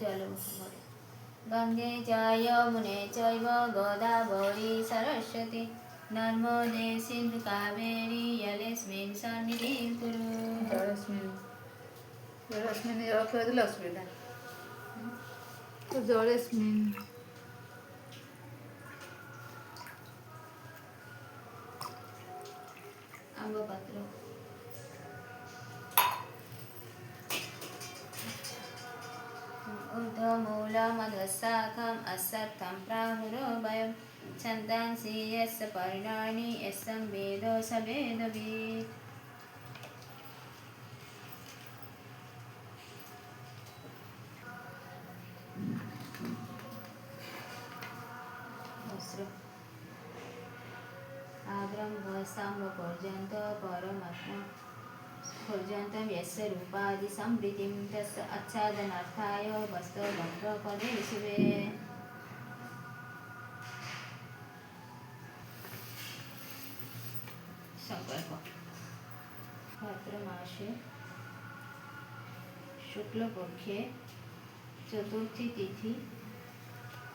जलमुखमरे गंगे च यमुने चैव गोदावरी सरस्वती नर्मदे सिंधु कावेरी यलेस्मिन् सन्निधिं कुरु। जलेस्मिन् रखिदिले असुविधा तो जलेस्मिन् आम्रपत्र ऊर्ध्वमूलमधुशाखम् अश्वत्थं प्राहुरभयं छन्दांसि यस्य पर्णानि यस्तं वेद स वेदवित्। आब्रह्मस्तम्भपर्यन्त परमात्मा पर्यन्तं यस्य रूपादि संवृत्तिं तस्य आच्छादनार्थाय वस्त्रवस्त्रपदे शिवे। संकल्प भाद्रमासे शुक्लपक्षे चतुर्थी तिथि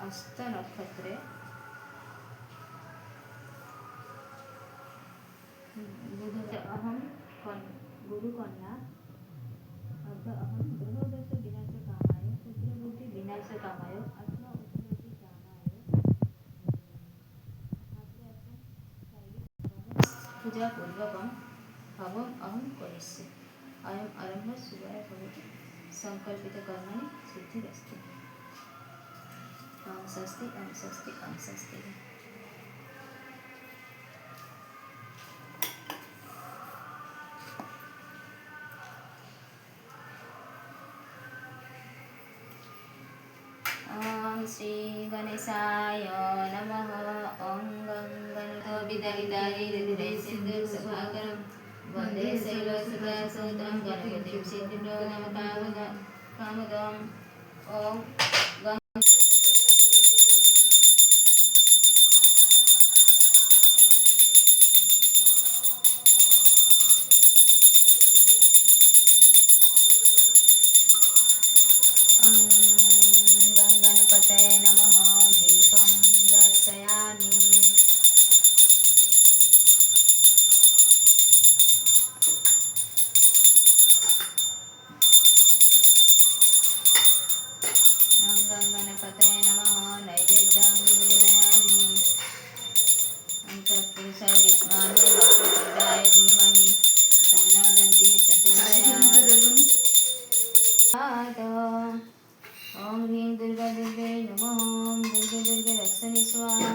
हस्त नक्षत्रे अहम गुरुकन्या अर्ध अहम ग्रहोदश विनाशकामाय पुत्रभूति विनाशकामाय आत्मा उत्पत्ति कामाय पूजा पूर्वकं हवम अहम करिष्ये। अयम आरंभ शुभाय भवतु संकल्पित कर्मणि सिद्धिरस्तु। ओम स्वस्ति ओम स्वस्ति ओम स्वस्ति। ओम श्री गणेशाय नमः। ओम गंगणतो विदगिदारि सिंधुसभाकरं वन्दे शैलसुतासुतं गणपतिं सिद्धिं कामदम्। ओम गणपतये नमः। दीपं दर्शयामि। गणपतये नमः। नैवेद्यं निवेदयामि। तत्पुरुषाय विद्महे वक्रतुण्डाय धीमहि तन्नो दन्ति प्रचोदयात्। ओम ह्रीं दुर्गा दुर्गे नमः। ओम दुर्गे दुर्गे रक्षणि स्वाहा।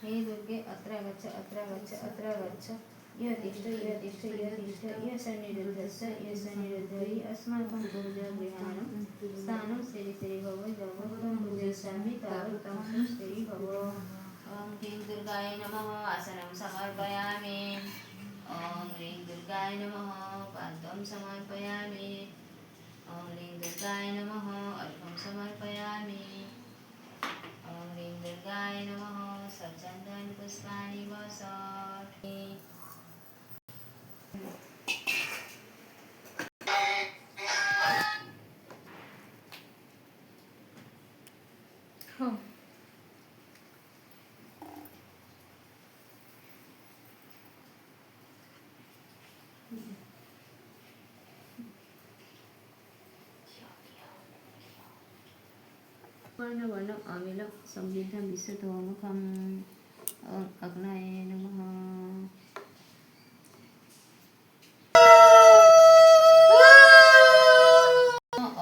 हे दुर्गे अत्र गच्छ अत्र गच्छ अत्र गच्छ यतिष्ठ यतिष्ठ यतिष्ठ यसन्निरुद्धस्य यसन्निरुद्धरि अस्माकं पूजागृहाणां स्थानं श्री श्री भव जगत्तं पूजयिष्यामि तावत्तं श्री भव। ओम ह्रीं दुर्गाय नमः। आसनं समर्पयामि। ओम ह्रीं दुर्गाय नमः। पाद्यं समर्पयामि। ओम ह्रीं दुर्गाय नमः। अर्घ्यं समर्पयामि। ओम ह्रीं दुर्गाय नमः। सचन्दन पुष्पाणि वसामि। हो वर्णवर्णम् अमिलं संविद्धं विशुद्धोमुखम्। ओम अग्नये नमः।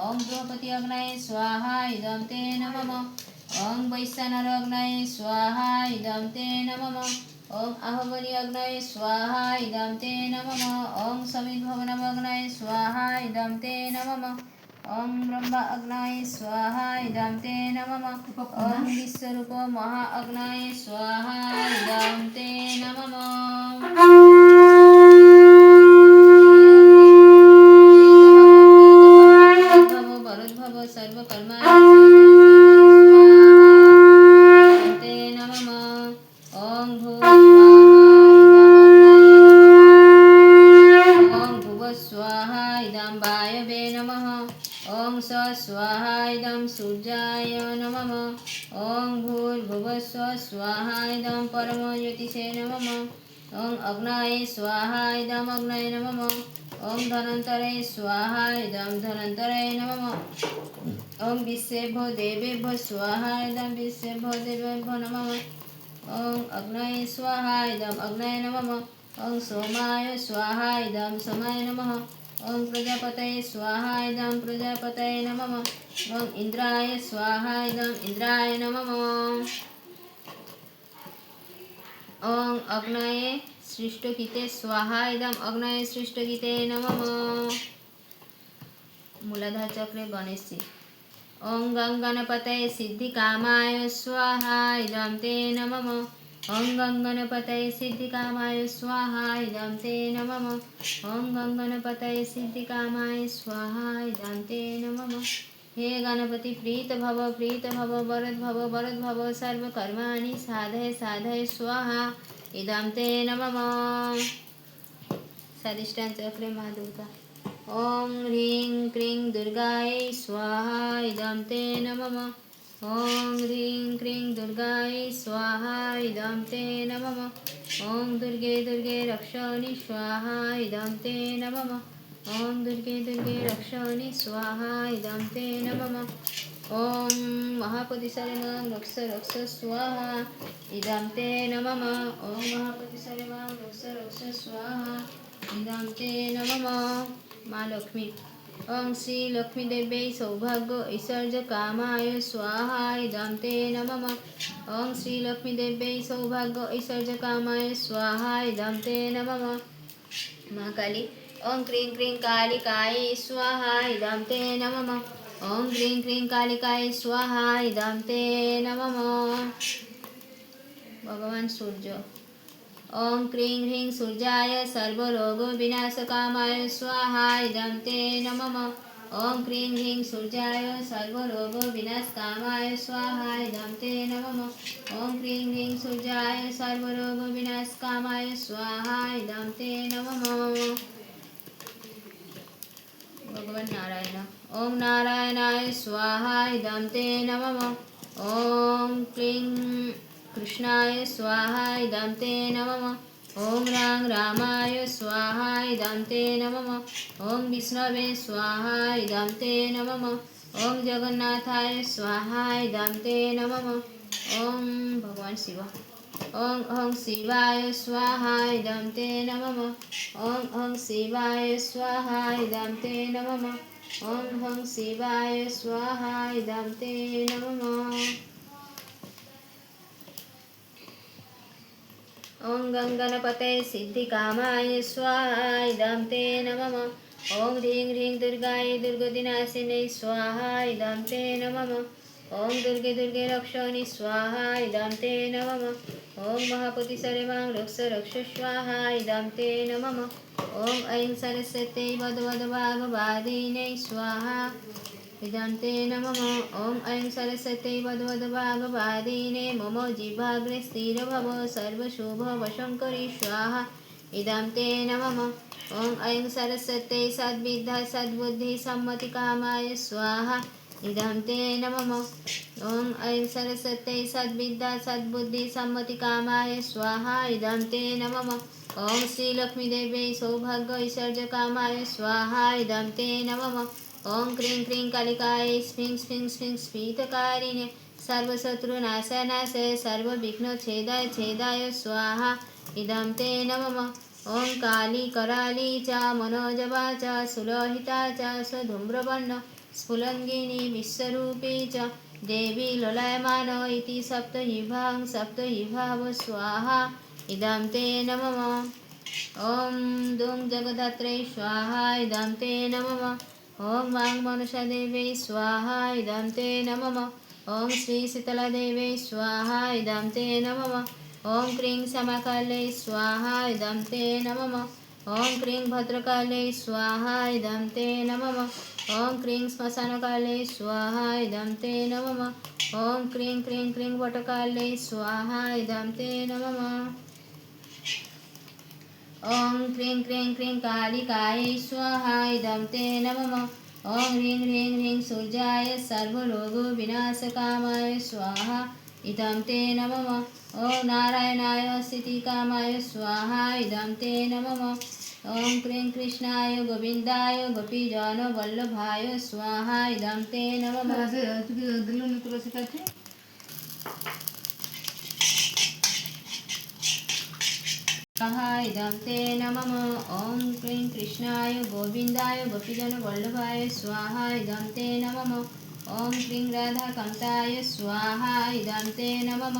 ओम द्रौपदी अग्नये स्वाहा इदं ते नमः। ओम वैश्वानर अग्नये स्वाहा इदं ते नमः। ओम आहवनी अग्नये स्वाहा इदं ते नमः। ओम समिद्भवनम् अग्नये स्वाहा इदं ते नमः। ओम ब्रह्म अग्नये स्वाहा इदं ते नमः। ओम विश्वरूप महा अग्नये स्वाहा इदं ते नमः। भव सर्वकर्माणि ते नमः। ओम भूः स्वाहा इदं वायवे नमः। ओम ॐ स्वाहा इदं सूर्याय नमः ॐ भूर्भुवः स्वाहा इदं परमज्योतिषे नमः ॐ अग्नये स्वाहा इदं अग्नये नमः ॐ धनन्तरे स्वाहा इदं धनन्तरे नमः ॐ विश्वेभ्यो देवेभ्यो स्वाहा इदं विश्वेभ्यो देवेभ्यो नमः ॐ अग्नये स्वाहा इदं अग्नये नमः ॐ सोमाय स्वाहा इदं सोमाय नमः ॐ प्रजापतये स्वाहा इदं प्रजापतये नमः ॐ इन्द्राय स्वाहा इदं इन्द्राय नमः ॐ अग्नये सृष्टगीते स्वाहा इदं अग्नये सृष्टगीते नमः मूलाधार चक्रे गणेश जी ॐ गणपतये सिद्धिकामाय स्वाहा इदं ते नमः ॐ गणपतये सिद्धिकामाय स्वाहा इदं ते नमः ॐ गणपतये सिद्धिकामाय स्वाहा इदं ते नमः हे गणपति प्रीत भव वरद भव सर्वकर्माणि साधय साधय स्वाहा इदं ते नमः स्वादिष्टान चक्रे माँ दुर्गा ॐ ह्रीं क्रीं दुर्गायै स्वाहा इदं ते नमः ॐ ह्रीं क्रीं दुर्गायै स्वाहा इदं ते नमः ॐ दुर्गे रक्षणि स्वाहा इदं ते नमः ॐ दुर्गे रक्षणि स्वाहा इदं ते नमः ॐ महापतिसर्वं रक्ष स्वाहा इदं ते नमः ॐ महापतिसर्वं रक्ष स्वाहा इदं ते नमः माँ लक्ष्मी ॐ श्री लक्ष्मी देव्यै सौभाग्य ऐश्वर्य कामाय स्वाहा इदं ते नमः ॐ श्री लक्ष्मी देव्यै सौभाग्य ऐश्वर्य कामाय स्वाहा इदं ते नमः माँ काली ॐ क्रीं क्रीं कालिकायै स्वाहा इदं ते नमः ॐ क्रीं क्रीं कालिकायै स्वाहा इदं ते नमः भगवान सूर्य ॐ क्रीं ह्रीं सूर्याय सर्वरोगविनाशकामाय स्वाहा इदं ते नमः ॐ क्रीं ह्रीं सूर्याय सर्वरोगविनाशकामाय स्वाहा इदं ते नमः ॐ क्रीं ह्रीं सूर्याय सर्वरोगविनाशकामाय स्वाहा इदं ते नमः भगवान नारायण ॐ नारायणाय स्वाहा इदं ते नमः ॐ क्लीं कृष्णाय स्वाहा इदं ते नमः ॐ रां रामाय स्वाहा इदं ते नमः ॐ विष्णवे स्वाहा इदं ते नमः ॐ जगन्नाथाय स्वाहा इदं ते नमः ॐ भगवान शिव ॐ शिवाय स्वाहा इदं ते नमः ॐ शिवाय स्वाहा इदं ते नमः ॐ शिवाय स्वाहा इदं ते नमः ॐ गणपतये सिद्धिकामाय स्वाहा इदं ते नमः ॐ ह्रीं ह्रीं दुर्गायै दुर्गतिनाशिन्यै स्वाहा इदं ते नमः ॐ दुर्गे रक्षणि स्वाहा इदं ते नमः ॐ महापति सर्वां रक्ष स्वाहा इदं ते नमः ॐ ऐं सरस्वत्यै वद स्वाहा इदं ते नमः ॐ ऐं सरस्वत्यै वद मम जिह्वाग्रे स्थिरभव सर्वशुभवशङ्करी स्वाहा इदं ते नमः ॐ ऐं सरस्वत्यै सद्विद्या सद्बुद्धि सम्मतिकामाय स्वाहा इदं ते नमः ॐ ऐं सरस्वत्यै सद्विद्या सद्बुद्धि सम्मतिकामाय स्वाहा इदं ते नमः ॐ श्रीलक्ष्मीदेव्यै सौभाग्य ऐश्वर्यकामाय स्वाहा इदं ते नमः ॐ क्रीं क्रीं कालिकायै स्फिं स्फिं स्फिं स्फीतकारिणे सर्वशत्रुनाशनाश सर्वविघ्नछेदाय स्वाहा इदं ते नमः ॐ काली कराली च मनोजवा च सुलोहिता च स्वधूम्रवर्ण स्फुलङ्गिनी विश्वरूपी च देवी ललायमान इति सप्तहिभाव स्वाहा इदं ते नमः ॐ दुं जगदात्रै स्वाहा इदं ते नमः ॐ वाङ्मनसादेव्यै स्वाहा इदं ते नमः ॐ श्रीशीतलादेव्यै स्वाहा इदं ते नमः ॐ क्रीं क्षमाकाल्यै स्वाहा इदं ते नमः ॐ क्रीं भद्रकाल्यै स्वाहा इदं ते नमः ॐ क्रीं श्मशानकाल्यै स्वाहा इदं ते नमः ॐ क्रीं क्रीं क्रीं वटकाल्यै स्वाहा इदं ते नमः ॐ क्रीं क्रीं क्रीं कालिकायै स्वाहा इदं ते नमः ॐ ह्रीं ह्रीं ह्रीं सूर्याय सर्वरोगविनाशकामाय स्वाहा इदं ते नमः ॐ नारायणाय स्थितिकामाय स्वाहा इदं ते नमः ॐ क्रीं कृष्णाय गोविन्दाय गोपीजनवल्लभाय स्वाहा इदं ते नमः तुलसी काठी स्वाहा इदं ते नमः ॐ क्रीं कृष्णाय गोविन्दाय गोपीजनवल्लभाय स्वाहा इदं ते नमः ॐ क्रीं राधाकान्ताय स्वाहा इदं ते नमः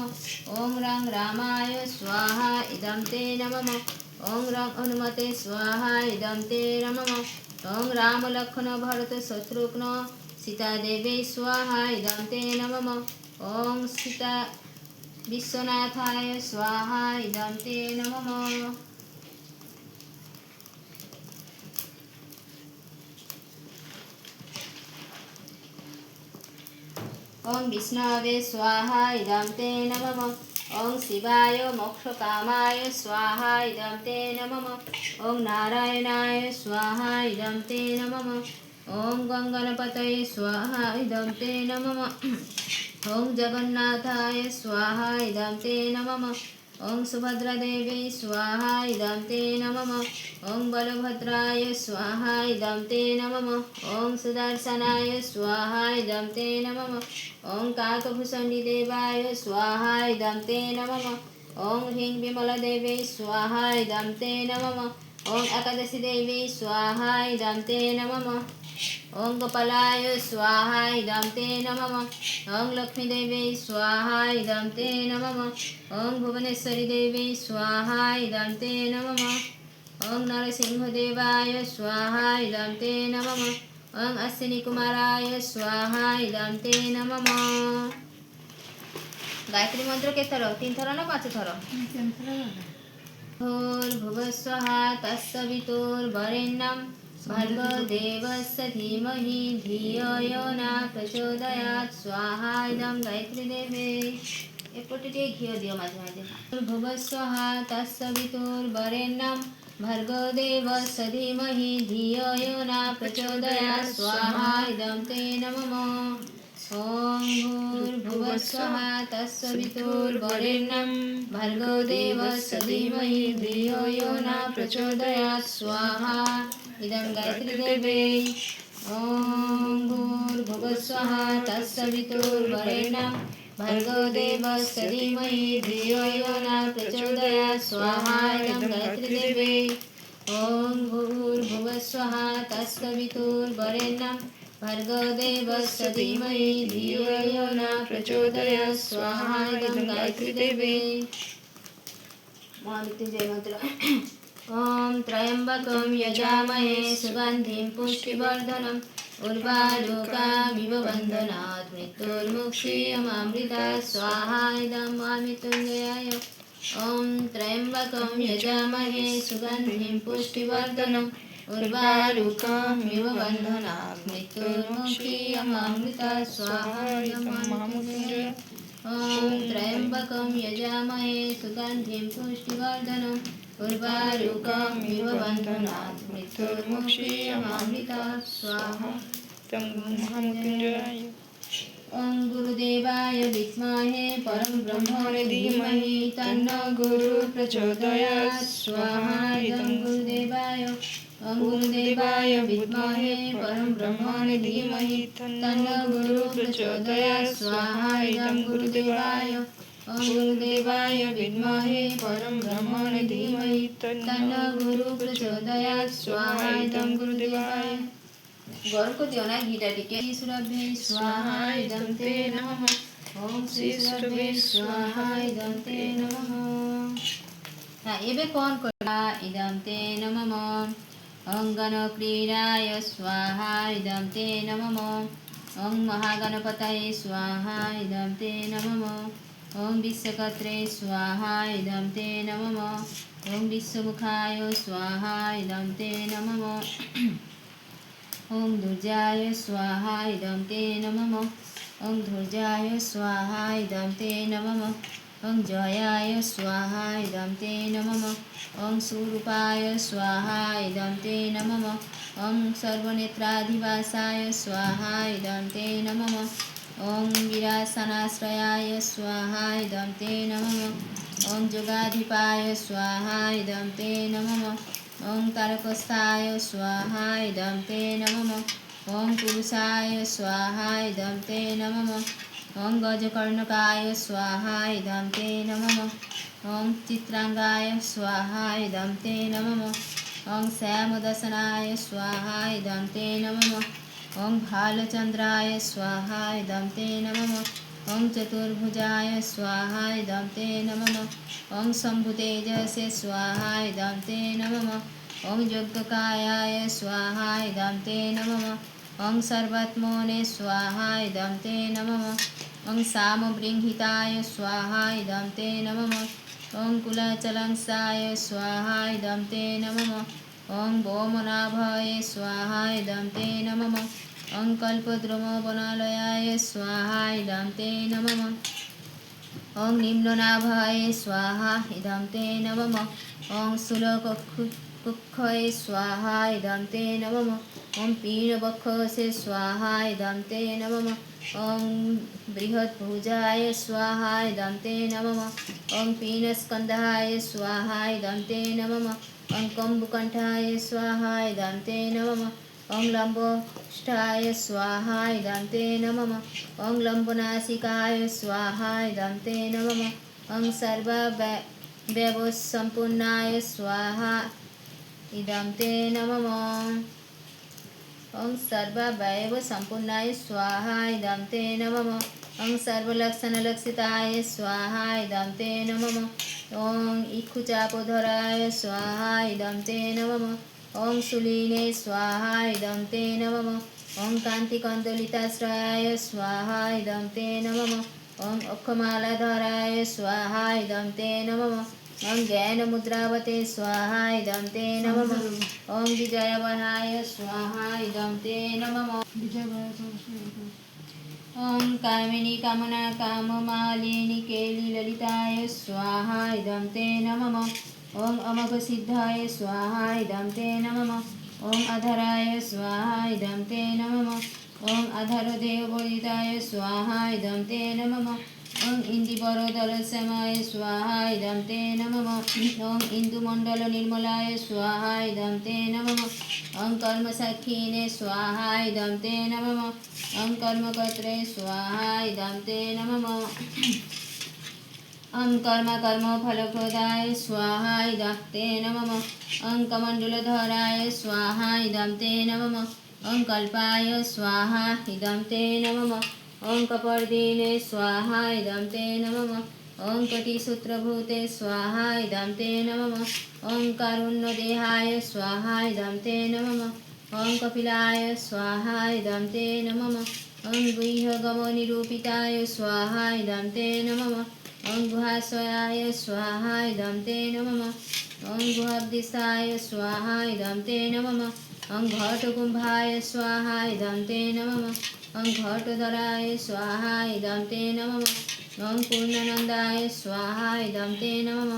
ॐ रं रामाय स्वाहा इदं ते नमः ॐ रं हनुमते स्वाहा इदं ते नमः ॐ रामलक्ष्मण भरत शत्रुघ्न सीतादेवी स्वाहा इदं ते नमः ॐ सीता विश्वनाथाय स्वाहा इदं ते नमः ॐ विष्णवे स्वाहा इदं ते नमः ॐ शिवाय मोक्षकामाय स्वाहा इदं ते नमः ॐ नारायणाय स्वाहा इदं ते नमः ॐ गङ्गणपतये स्वाहा इदं ते नमः ॐ जगन्नाथाय स्वाहा इदं ते नमः ॐ सुभद्रादेवी स्वाहा इदं ते नमः ॐ बलभद्राय स्वाहा इदं ते नमः ॐ सुदर्शनाय स्वाहा इदं ते नमः ॐ काकभूषणिदेवाय स्वाहा इदं ते नमः ॐ ह्रीं विमलदेवी स्वाहा इदं ते नमः ॐ एकादशीदेवी स्वाहा इदं ते नमः ॐ गोपालाय स्वाहा इदं ते नमः ॐ लक्ष्मीदेवी स्वाहा इदं ते नमः ॐ भुवनेश्वरीदेवी स्वाहा इदं ते नमः ॐ नरसिंहदेवाय स्वाहा इदं ते नमः ॐ अश्विनीकुमाराय स्वाहा इदं ते नमः गायत्री मंत्र के थर 3 थर ना 5 थर भूर्भुवस्वः तत्सवितुर्वरेण्यं भर्गो देवस्य धीमहि धियो यो न प्रचोदयात् स्वाहा इदं गायत्री देवे एपटे घी दियो माझे माझे भूर्भुवस्वः तत्सवितुर्वरेण्यं भर्गो देवस्य धीमहि धियो यो न प्रचोदयात् स्वाहा इदं ते नमः ॐ भूर्भुवस्वः तत्सवितुर्वरेण्यं भर्गो देवस्य धीमहि धियो यो न प्रचोदयात् स्वाहा इदं गायत्री देवे ॐ भूर्भुवस्वः तत्सवितुर्वरेण्यं भर्गो देवस्य धीमहि धियो यो न प्रचोदयात् स्वाहा इदं गायत्री देवे ॐ भूर्भुवस्वः तत्सवितुर्वरेण्यं भर्गो देवस्य धीमहि धियो यो न प्रचोदयात् स्वाहा इदं गायत्री देवे महामृत्युंजय मंत्र ॐ त्र्यम्बकं यजामहे सुगन्धिं पुष्टिवर्धनम् उर्वारुकामिव बन्धनात् मृत्युर्मुक्षीयमामृतात् स्वाहा इदं महामृत्युञ्जयाय ॐ त्र्यम्बकं यजामहे सुगन्धिं पुष्टिवर्धनम् उर्वारुकामिव बन्धनात् मृत्युर्मुक्षीयमामृतात् स्वाहा इदं महामृत्युञ्जयाय ॐ त्र्यम्बकं यजामहे सुगन्धिं पुष्टिवर्धनम् उर्वारुकामिव बन्धनात् मृत्युर्मुक्षीयमामृतात् स्वाहा तं महामृत्युञ्जयाय ॐ गुरुदेवाय विद्महे परं ब्रह्मणे धीमहि तन्नो गुरुः प्रचोदयात् स्वाहा इदं गुरुदेवाय ॐ गुरुदेवाय विद्महे परं ब्रह्मणे धीमहि तन्नो गुरुः प्रचोदयात् स्वाहा इदं गुरुदेवाय ॐ गुरुदेवाय विद्महे परं ब्रह्मणे धीमहि तन्नो गुरुः प्रचोदयात् स्वाहा इदं गुरुदेवाय गौर को दियो ना घीटा टिके सुरभि स्वाहा इदं ते नमः ॐ श्री सुरभि स्वाहा इदं ते नमः हाँ एबे कौन कोला इदं ते नमः ॐ गणक्रीडाय स्वाहा इदं ते नमः ॐ महागणपतये स्वाहा इदं ते नमः ॐ विश्वकर्त्रे स्वाहा इदं ते नमः ॐ विश्वमुखाय स्वाहा इदं ते नमः ॐ धूर्जाय स्वाहा इदं ते नमः ॐ धूर्जाय स्वाहा इदं ते नमः ॐ जयाय स्वाहा इदं ते नमः ॐ सुरूपाय स्वाहा इदं ते नमः ॐ सर्वनेत्राधिवासाय स्वाहा इदं ते नमः ॐ विरासनाश्रयाय स्वाहा इदं ते नमः ॐ जोगाधिपाय स्वाहा इदं ते नमः ॐ तारकस्थाय स्वाहा इदं ते नमः ॐ पुरुषाय स्वाहा इदं ते नमः ॐ गजकर्णकाय स्वाहा इदं ते नमः ॐ चित्रांगाय स्वाहा इदं ते नमः ॐ श्यामदशनाय स्वाहा इदं ते नमः ॐ भालचन्द्राय स्वाहा इदं ते नमः ॐ चतुर्भुजाय स्वाहा इदं ते नमः ॐ शम्भुतेजसे स्वाहा इदं ते नमः ॐ यज्ञकायाय स्वाहा इदं ते नमः ॐ सर्वात्मने स्वाहा इदं ते नमः ॐ सामबृंहिताय स्वाहा इदं ते नमः ॐ कुलचलंसाय स्वाहा इदं ते नमः ॐ भौमनाभाय स्वाहा इदं ते नमः ॐ कल्पद्रुमवनालयाय स्वाहा इदं ते नमः ॐ निम्ननाभाय स्वाहा इदं ते नमः ॐ शूलकुक्षये स्वाहा इदं ते नमः ॐ पीनवक्षसे स्वाहा इदं ते नमः ॐ बृहद्भुजाय स्वाहा इदं ते नमः ॐ पीनस्कन्धाय स्वाहा इदं ते नमः ॐ कम्बुकण्ठाय स्वाहा इदं ते नमः ॐ लम्बोष्ठाय स्वाहा इदं ते नमः ॐ लम्बनासिकाय स्वाहा इदं ते नमः ॐ सर्वव्यवसम्पन्नाय स्वाहा इदं ते नमः ॐ सर्ववयवसम्पन्नाय स्वाहा इदं ते नमः ॐ सर्वलक्षणलक्षिताय स्वाहा इदं ते नमः ॐ इक्षुचापधराय स्वाहा इदं ते नमः ॐ शूलिने स्वाहा इदं ते नमः ॐ कान्तिकन्दलिताश्रयाय स्वाहा इदं ते नमः ॐ अक्षमालाधराय स्वाहा इदं ते नमः ॐ ज्ञानमुद्रावते स्वाहा इदं ते नमः ॐ विजयवराय स्वाहा इदं ते नमः ॐ कामिनी कामना काममालिनी केली ललिताय स्वाहा इदं ते नमः ॐ अमोघसिद्धाय स्वाहा इदं ते नमः ॐ अधराय स्वाहा इदं ते नमः ॐ अधरदेवबोधिताय स्वाहा इदं ते नमः ॐ इन्दिवरदलसमाय स्वाहा इदं ते नमः ॐ इन्दुमण्डलनिर्मलाय स्वाहा इदं ते नमः ॐ कर्मसाक्षिणे स्वाहा इदं ते नमः ॐ कर्मकर्त्रे स्वाहा इदं ते नमः ॐ कर्मफलप्रदाय स्वाहा इदं ते नमः ॐ कमण्डलधराय स्वाहा इदं ते नमः ॐ कल्पाय स्वाहा इदं ते नमः ॐ कपर्दिने स्वाहा इदं ते नमः ॐ कटिसूत्रभूते स्वाहा इदं ते नमः ॐ कारुण्यदेहाय स्वाहा इदं ते नमः ॐ कपिलाय स्वाहा इदं ते नमः ॐ गुह्यगमनिरूपिताय स्वाहा इदं ते नमः ॐ गुहाशयाय स्वाहा इदं ते नमः ॐ गुहाब्दिशाय स्वाहा इदं ते नमः ॐ घटकुम्भाय स्वाहा इदं ते नमः ॐ घटोदराय स्वाहा इदं ते नमः ॐ पूर्णानन्दाय स्वाहा इदं ते नमः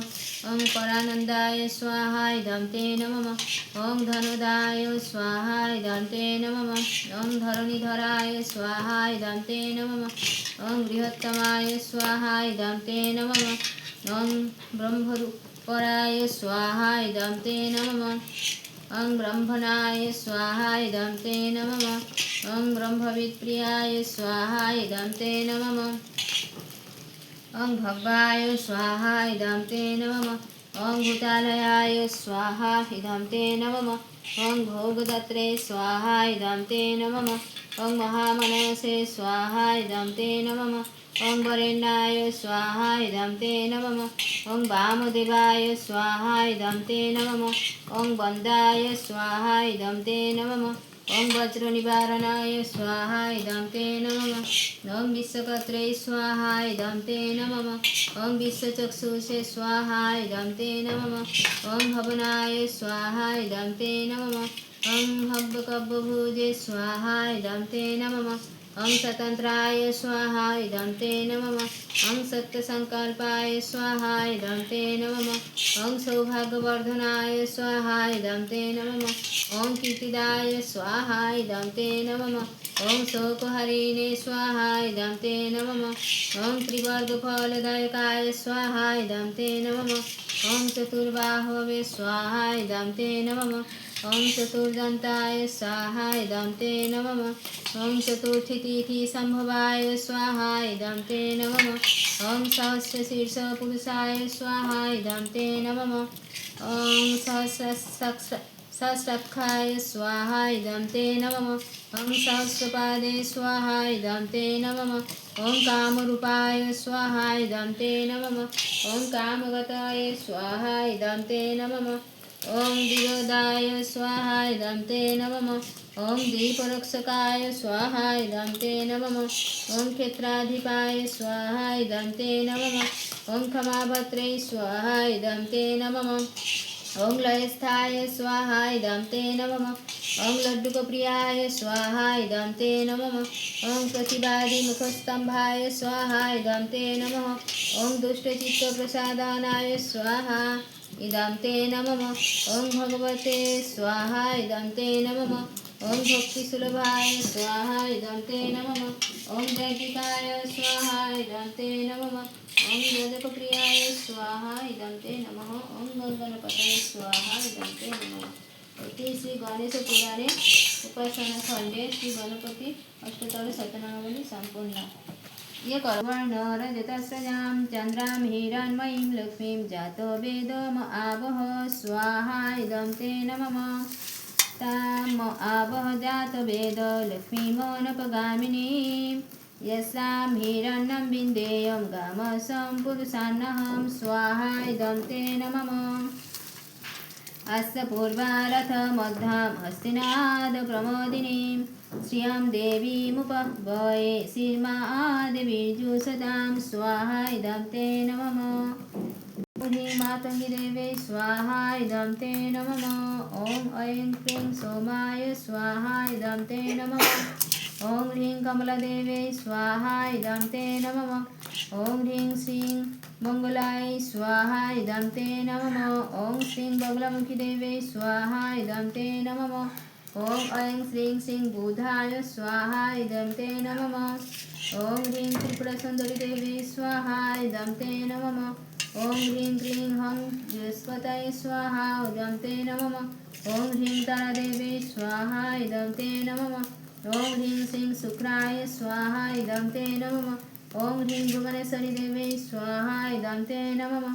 ॐ परानन्दाय स्वाहा इदं ते नमः ॐ धनुदाय स्वाहा इदं ते नमः ॐ धरणिधराय स्वाहा इदं ते नमः ॐ बृहत्तमाय स्वाहा इदं ते नमः ॐ ब्रह्मरूपराय स्वाहा इदं ते नमः ॐ ब्रह्मणाय स्वाहा इदं ते नमः ॐ ब्रह्मवित्प्रियाय स्वाहा इदं ते नमः ॐ भव्याय स्वाहा इदं ते नमः ॐ भूतालयाय स्वाहा इदं ते नमः ॐ भोगदत्रे स्वाहा इदं ते नमः ॐ महामनसे स्वाहा इदं ते नमः ॐ वरेण्याय स्वाहा इदं ते नमः ॐ वामदेवाय स्वाहा इदं ते नमः ॐ वन्दाय स्वाहा इदं ते नमः ॐ वज्रनिवारणाय स्वाहा इदं ते नमः ॐ विश्वकर्त्रे स्वाहा इदं ते नमः ॐ विश्वचक्षुषे स्वाहा इदं ते नमः ॐ भवनाय स्वाहा इदं ते नमः ॐ हव्यकव्यभुजे स्वाहा इदं ते नमः ॐ स्वतन्त्राय स्वाहा इदं ते नमः ॐ सत्यसङ्कल्पाय स्वाहा इदं ते नमः ॐ सौभाग्यवर्धनाय स्वाहा इदं ते नमः ॐ कीर्तिदाय स्वाहा इदं ते नमः ॐ शोकहरिणे स्वाहा इदं ते नमः ॐ त्रिवर्गफलदायकाय स्वाहा इदं ते नमः ॐ चतुर्बाहवे स्वाहा इदं ते नमः ॐ चतुर्दन्ताय स्वाहा इदं ते नमः ॐ चतुर्थीतिथिसम्भवाय स्वाहा इदं ते नमः ॐ सहस्रशीर्षपुरुषाय स्वाहा इदं ते नमः ॐ सहस्रखाय स्वाहा इदं ते नमः ॐ सहस्रपादे स्वाहा इदं ते नमः ॐ कामरूपाय स्वाहा इदं ते नमः ॐ कामगताय स्वाहा इदं ते नमः ॐ दिरोदाय स्वाहा इदं ते नमः ॐ दीपरक्षकाय स्वाहा इदं ते नमः ॐ क्षेत्राधिपाय स्वाहा इदं ते नमः ॐ खमाभद्रे स्वाहा इदं ते नमः ॐ लयस्थाय स्वाहा इदं ते नमः ॐ लड्डुकप्रियाय स्वाहा इदं ते नमः ॐ प्रतिवादिमुखस्तम्भाय स्वाहा इदं ते नमः ॐ दुष्टचित्तप्रसादानाय स्वाहा इदं ते नमः ॐ भगवते स्वाहा इदं ते नमः ॐ भक्तिसुलभाय स्वाहा इदं ते नमः ॐ दैविकाय स्वाहा इदं ते नमः ॐ योजकप्रियाय स्वाहा इदं ते नमः ॐ गङ्गणपतये स्वाहा इदं ते नमः। इति श्री गणेश पुराणे उपासना खंडे श्री गणपति अष्टोत्तर शतनामावली संपूर्ण। ये कर्वर्णरजतस्रजां चन्द्रां हिरण्मयीं लक्ष्मीं जातो वेदम आवह स्वाहा इदं ते नमः ताम आवह जातो वेद लक्ष्मीमनपगामिनीं यस्यां हिरण्यं विन्देयं गामसं पुरुषान्नहं स्वाहा इदं ते नमः अस्य पूर्वारथमध्यां हस्तिनादप्रमोदिनीं श्रियं देवीमुपवये श्रीमादेवीर्जुषतां स्वाहा इदं ते नमः मातङ्गी देवे स्वाहा इदं ते नमः ॐ ऐं क्लीं सोमाय स्वाहा इदं ते नमः ॐ ह्रीं कमलदेवे स्वाहा इदं ते नमः ॐ ह्रीं श्रीं मंगलाय स्वाहा इदं ते नमः ॐ श्रीं बगलामुखी देवे स्वाहा इदं ते नमः ॐ ऐं श्रीं श्रीं बुधाय स्वाहा इदं ते नमः ॐ ह्रीं त्रिपुरसुन्दरी देवी स्वाहा इदं ते नमः ॐ ह्रीं क्लीं हं बृहस्पतये स्वाहा इदं ते नमः ॐ ह्रीं तारादेवी स्वाहा इदं ते नमः ॐ ह्रीं श्रीं शुक्राय स्वाहा इदं ते नमः ॐ ह्रीं भुवनेश्वरी देवी स्वाहा इदं ते नमः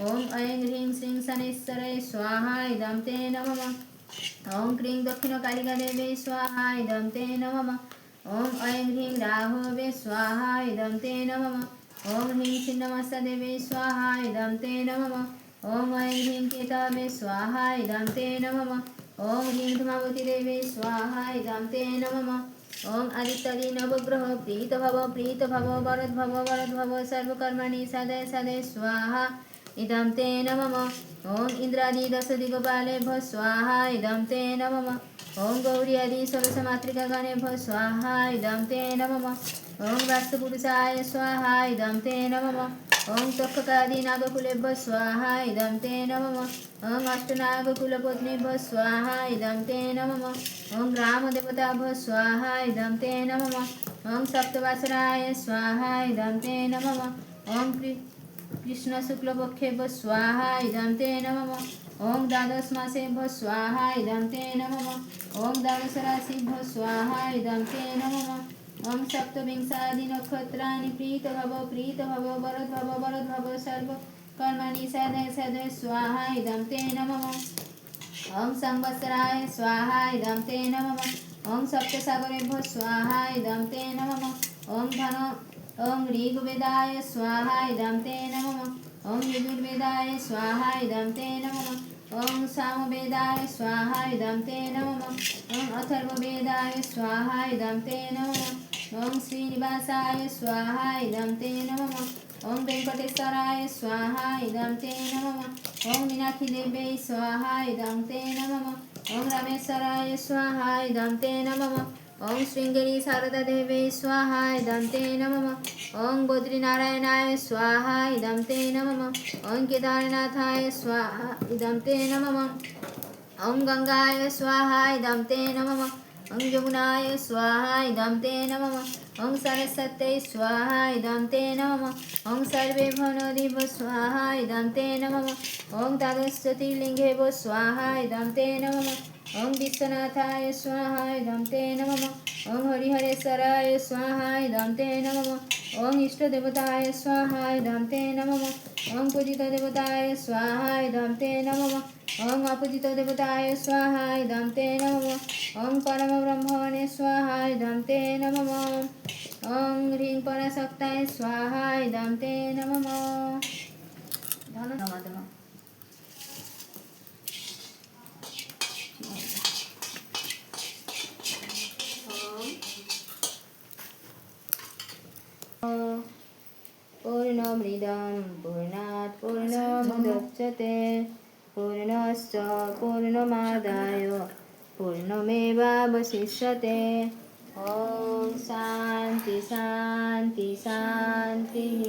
ॐ ऐं ह्रीं श्रीं शनैश्वरये स्वाहा इदं ते नमः ॐ क्लीं दक्षिणकालिका देवी स्वाहा इदं ते नमः ॐ ऐं ह्रीं राहवे स्वाहा इदं ते नमः ॐ ह्रीं छिन्नमस्ता देवी स्वाहा इदं ते नमः ॐ ऐं ह्रीं केतवे स्वाहा इदं ते नमः ॐ ह्रीं धूमावती देवी स्वाहा इदं ते नमः ॐ आदित्यादि नवग्रह प्रीतभव वरद्भव सर्वकर्मणि सदय सदय स्वाहा इदं ते नमः ॐ इन्द्रादि दशदिग्पालेभ्यः स्वाहा इदं ते नमः ॐ गौरी आदि षोडशमातृकागणेभ्यः स्वाहा इदं ते नमः ॐ वास्तुपुरुषाय स्वाहा इदं ते नमः ॐ तक्षकादि नागकुलेभ्यः स्वाहा इदं ते नमः ॐ अष्टनागकुलपत्नीभ्यः स्वाहा इदं ते नमः ॐ ग्रामदेवताभ्यः स्वाहा इदं ते नमः ॐ सप्तवासराय स्वाहा इदं ते नमः ॐ कृष्णशुक्लपक्षेभ्यः स्वाहा इदं ते नमः ॐ द्वादशमासेभ्यः स्वाहा इदं ते नमः ॐ द्वादशराशिभ्यः स्वाहा इदं ते नमः ॐ सप्तविंशादिनक्षत्राणि प्रीतभव वरद्भव सर्वकर्मणि सदय सदय स्वाहा इदं ते नमः ॐ संवत्सराय स्वाहा इदं ते नमः ॐ सप्तसागरेभ्यः स्वाहा इदं ते नमः ॐ ऋग्वेदाय स्वाहा इदं ते नमः ॐ यजुर्वेदाय स्वाहा इदं ते नमः ॐ सामवेदाय स्वाहा इदं ते नमः ॐ अथर्ववेदाय स्वाहा इदं ते नमः ॐ श्रीनिवासाय स्वाहा इदं ते नमः ॐ वेङ्कटेश्वराय स्वाहा इदं ते नमः ॐ मीनाक्षीदेव्यै स्वाहा इदं ते नमः ॐ रामेश्वराय स्वाहा इदं ते नमः ॐ शृङ्गेरी शारदादेवे स्वाहा इदं ते नमः ॐ बद्रीनारायणाय स्वाहा इदं ते नमः ॐ केदारनाथाय स्वाहा इदं ते नमः ॐ गङ्गाय स्वाहा इदं ते नमः ॐ यमुनाय स्वाहा इदं ते नमः ॐ सरस्वत्यै स्वाहा इदं ते नमः ॐ सर्वे भवनोदिव स्वाहा इदं ते नमः ॐ द्वादशज्योतिर्लिङ्गेभ्यो स्वाहा इदं ते नमः ॐ विश्वनाथाय स्वाहा इदं ते नमः ॐ हरिहरेश्वराय स्वाहा इदं ते नमः ॐ इष्टदेवताय स्वाहा इदं ते नमः ॐ पूजितदेवताय स्वाहा इदं ते नमः ॐ अपूजितदेवताय स्वाहा इदं ते नमः ॐ परमब्रह्मणे स्वाहा इदं ते नमः ॐ ह्रीं पराशक्ताय स्वाहा इदं ते नमः धन्यवादः पूर्णमिदं पूर्णात् पूर्णमुदच्यते पूर्णश्च पूर्णमादाय पूर्णमेवावशिष्यते ॐ शान्ति शान्ति शान्तिः